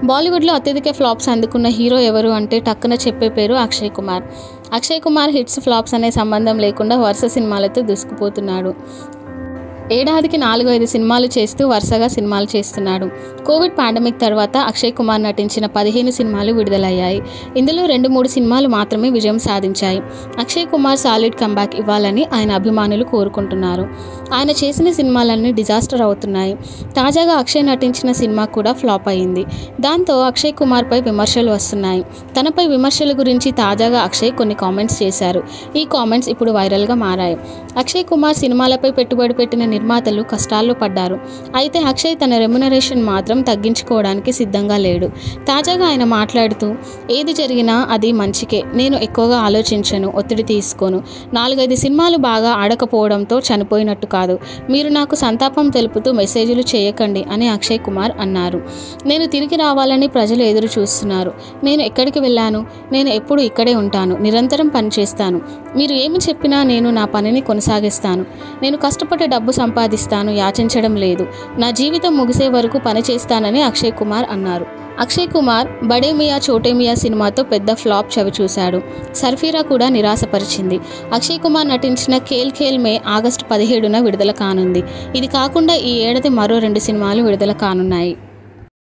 బాలీవుడ్లో అత్యధిక ఫ్లాప్స్ అందుకున్న హీరో ఎవరు అంటే టక్కున చెప్పే పేరు అక్షయ్ కుమార్. అక్షయ్ కుమార్ హిట్స్ ఫ్లాప్స్ అనే సంబంధం లేకుండా వరుస సినిమాలతో దూసుకుపోతున్నాడు. ఏడాదికి 4-5 సినిమాలు చేస్తూ వరుసగా సినిమాలు చేస్తున్నాడు. కోవిడ్ పాండమిక్ తర్వాత అక్షయ్ కుమార్ నటించిన 15 సినిమాలు విడుదలయ్యాయి. ఇందులో 2-3 సినిమాలు మాత్రమే విజయం సాధించాయి. అక్షయ్ కుమార్ సాలిడ్ కంబ్యాక్ ఇవ్వాలని ఆయన అభిమానులు కోరుకుంటున్నారు. ఆయన చేసిన సినిమాలన్నీ డిజాస్టర్ అవుతున్నాయి. తాజాగా అక్షయ్ నటించిన సినిమా కూడా ఫ్లాప్ అయింది. దాంతో అక్షయ్ కుమార్పై విమర్శలు వస్తున్నాయి. తనపై విమర్శల గురించి తాజాగా అక్షయ్ కొన్ని కామెంట్స్ చేశారు. ఈ కామెంట్స్ ఇప్పుడు వైరల్గా మారాయి. అక్షయ్ కుమార్ సినిమాలపై పెట్టుబడి పెట్టిన నిర్మాతలు కష్టాల్లో పడ్డారు. అయితే అక్షయ్ తన రెమ్యునరేషన్ మాత్రం తగ్గించుకోవడానికి సిద్ధంగా లేడు. తాజాగా ఆయన మాట్లాడుతూ, ఏది జరిగినా అది మంచికే, నేను ఎక్కువగా ఆలోచించను, ఒత్తిడి తీసుకోను. 4-5 సినిమాలు బాగా ఆడకపోవడంతో చనిపోయినట్టు కాదు. మీరు నాకు సంతాపం తెలుపుతూ మెసేజ్లు చేయకండి అని అక్షయ్ కుమార్ అన్నారు. నేను తిరిగి రావాలని ప్రజలు ఎదురు చూస్తున్నారు. నేను ఎక్కడికి వెళ్ళాను? నేను ఎప్పుడు ఇక్కడే ఉంటాను. నిరంతరం పనిచేస్తాను. మీరు ఏమి చెప్పినా నేను నా పనిని కొనసాగిస్తాను. నేను కష్టపడి డబ్బు సంపాదిస్తాను, యాచించడం లేదు. నా జీవితం ముగిసే వరకు పని చేస్తానని అక్షయ్ కుమార్ అన్నారు. అక్షయ్ కుమార్ బడే మియా చోటే మియా సినిమాతో పెద్ద ఫ్లాప్ చవిచూశాడు. సర్ఫీరా కూడా నిరాశపరిచింది. అక్షయ్ కుమార్ నటించిన ఖేల్ ఖేల్ మే ఆగస్టు 17న విడుదల కానుంది. ఇది కాకుండా ఈ ఏడాది మరో 2 సినిమాలు విడుదల కానున్నాయి.